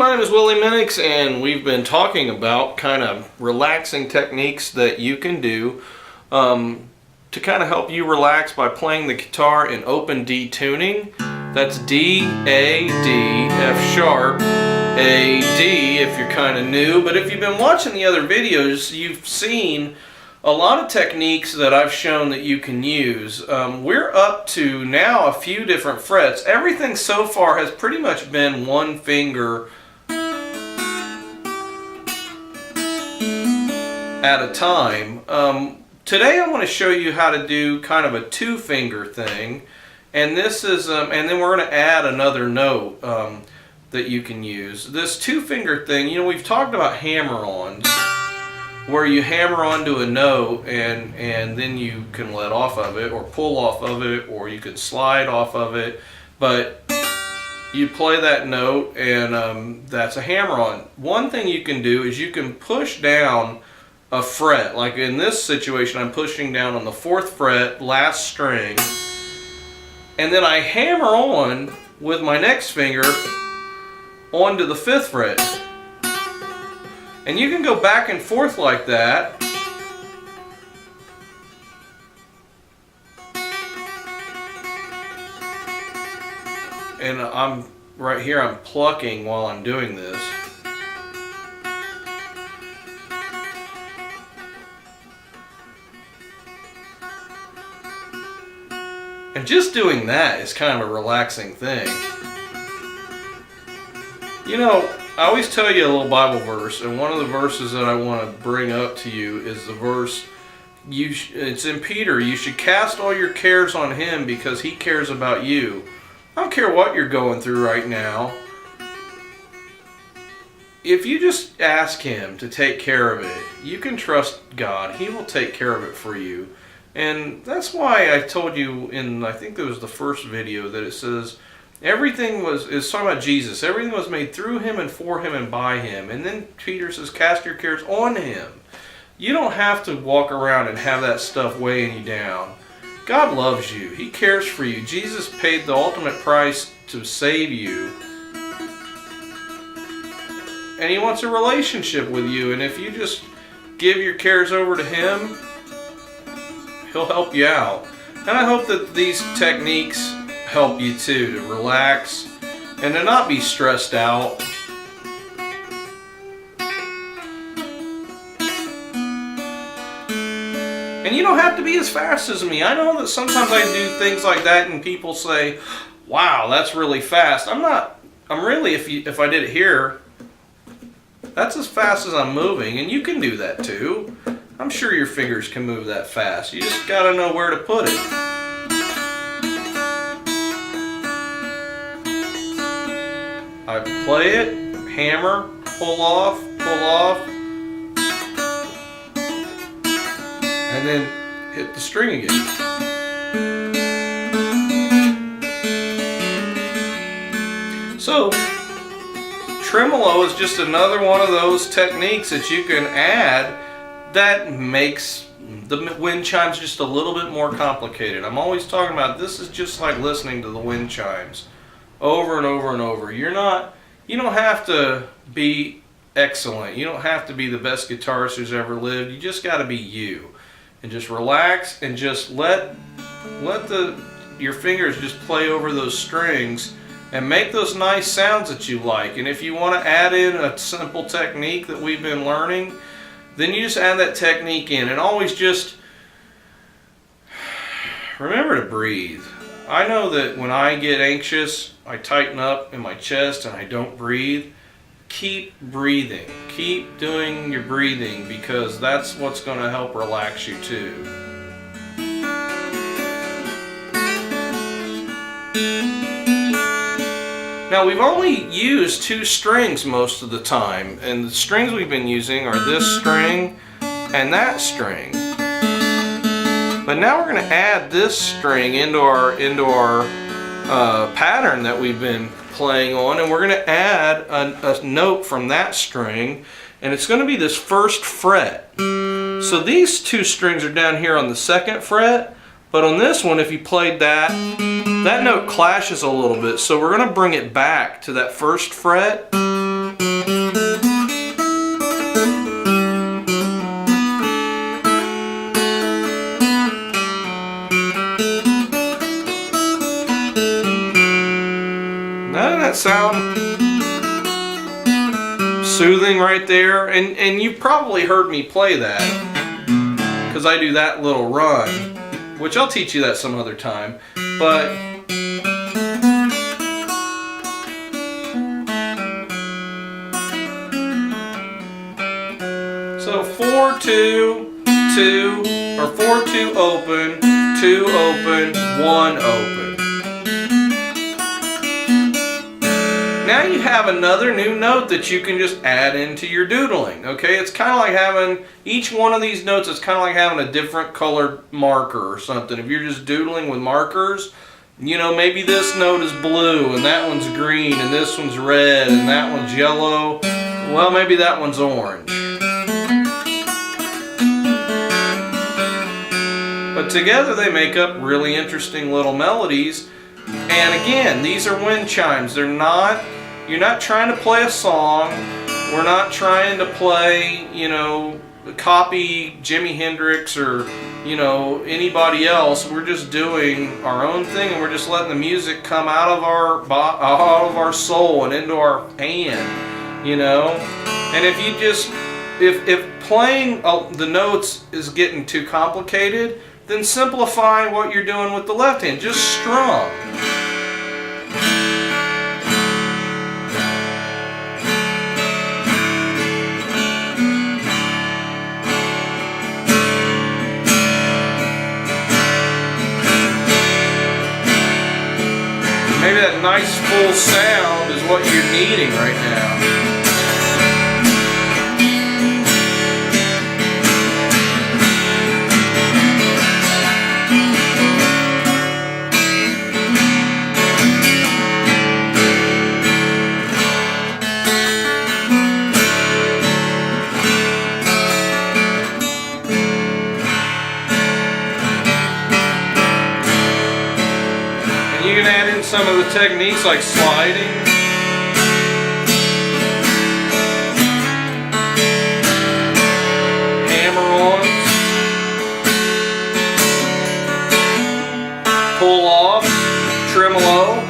my name is Willie Minix, and we've been talking about kind of relaxing techniques that you can do to kind of help you relax by playing the guitar in open D tuning. That's D, A, D, F sharp, A, D if you're kind of new. But if you've been watching the other videos, you've seen a lot of techniques that I've shown that you can use. We're up to now a few different frets. Everything so far has pretty much been one finger at a time. Today I want to show you how to do kind of a two-finger thing, and this is and then we're going to add another note that you can use. This two-finger thing, you know, we've talked about hammer-ons, where you hammer onto a note and then you can let off of it or pull off of it, or you can slide off of it, but you play that note and that's a hammer-on. One thing you can do is you can push down a fret. Like in this situation, I'm pushing down on the 4th fret, last string, and then I hammer on with my next finger onto the 5th fret. And you can go back and forth like that. And I'm right here, I'm plucking while I'm doing this. And just doing that is kind of a relaxing thing. You know, I always tell you a little Bible verse, and one of the verses that I want to bring up to you is the verse, it's in Peter, you should cast all your cares on him because he cares about you. I don't care what you're going through right now. If you just ask him to take care of it, you can trust God. He will take care of it for you. And that's why I told you in, I think it was the first video, that it says, it's talking about Jesus. Everything was made through him and for him and by him. And then Peter says, cast your cares on him. You don't have to walk around and have that stuff weighing you down. God loves you. He cares for you. Jesus paid the ultimate price to save you. And he wants a relationship with you. And if you just give your cares over to him, he'll help you out. And I hope that these techniques help you too, to relax and to not be stressed out. And you don't have to be as fast as me. I know that sometimes I do things like that and people say, wow, that's really fast. I'm really, if I did it here, that's as fast as I'm moving, and you can do that too. I'm sure your fingers can move that fast. You just gotta know where to put it. I play it, hammer, pull off, and then hit the string again. So, tremolo is just another one of those techniques that you can add that makes the wind chimes just a little bit more complicated. I'm always talking about this is just like listening to the wind chimes over and over and over. You don't have to be excellent. You don't have to be the best guitarist who's ever lived. You just got to be you, and just relax and just let your fingers just play over those strings and make those nice sounds that you like. And if you want to add in a simple technique that we've been learning, then you just add that technique in, and always just remember to breathe. I know that when I get anxious, I tighten up in my chest and I don't breathe. Keep breathing. Keep doing your breathing, because that's what's going to help relax you too. Now, we've only used 2 strings most of the time, and the strings we've been using are this string and that string. But now we're going to add this string into our pattern that we've been playing on, and we're going to add a note from that string, and it's going to be this 1st fret. So these 2 strings are down here on the 2nd fret, but on this one, if you played that note clashes a little bit, so we're going to bring it back to that 1st fret, sound soothing right there? And you've probably heard me play that, because I do that little run, which I'll teach you that some other time. But so 4, 2, 2, or 4, 2 open, 2 open, 1 open. Now you have another new note that you can just add into your doodling. Okay, it's kind of like having each one of these notes is kind of like having a different colored marker or something. If you're just doodling with markers, you know, maybe this note is blue and that one's green and this one's red and that one's yellow. Well, maybe that one's orange. But together they make up really interesting little melodies. And again, these are wind chimes. You're not trying to play a song. We're not trying to play, you know, copy Jimi Hendrix or, you know, anybody else. We're just doing our own thing, and we're just letting the music come out of our soul and into our hand, you know. And if you just, if playing the notes is getting too complicated, then simplify what you're doing with the left hand. Just strum. Maybe that nice full sound is what you're needing right now. You can add in some of the techniques like sliding. Hammer-ons. Pull-off. Tremolo.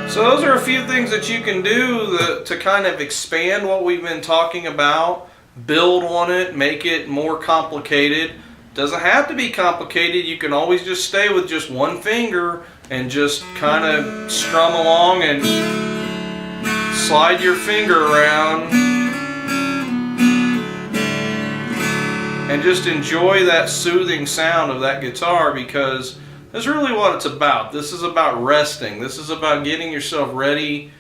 So those are a few things that you can do to kind of expand what we've been talking about, build on it, make it more complicated. Doesn't have to be complicated. You can always just stay with just one finger and just kind of strum along and slide your finger around and just enjoy that soothing sound of that guitar, because that's really what it's about. This is about resting. This is about getting yourself ready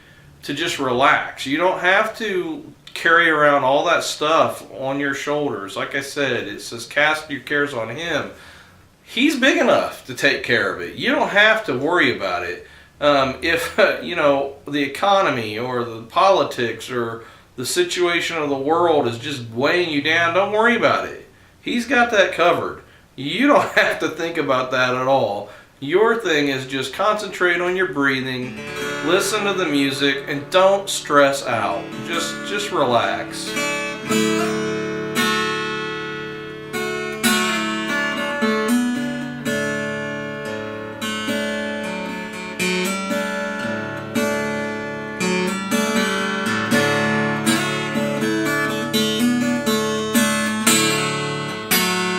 to just relax. You don't have to carry around all that stuff on your shoulders. Like I said, it says cast your cares on Him. He's big enough to take care of it. You don't have to worry about it. If you know, the economy or the politics or the situation of the world is just weighing you down, don't worry about it. He's got that covered. You don't have to think about that at all. Your thing is just concentrate on your breathing, listen to the music, and don't stress out. Just relax.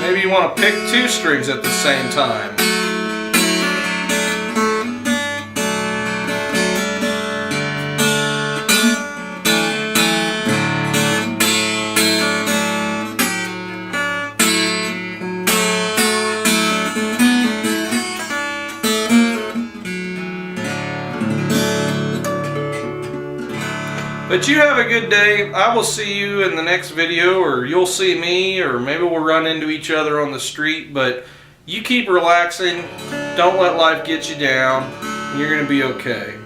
Maybe you want to pick 2 strings at the same time. But you have a good day. I will see you in the next video, or you'll see me, or maybe we'll run into each other on the street. But you keep relaxing. Don't let life get you down. You're going to be okay.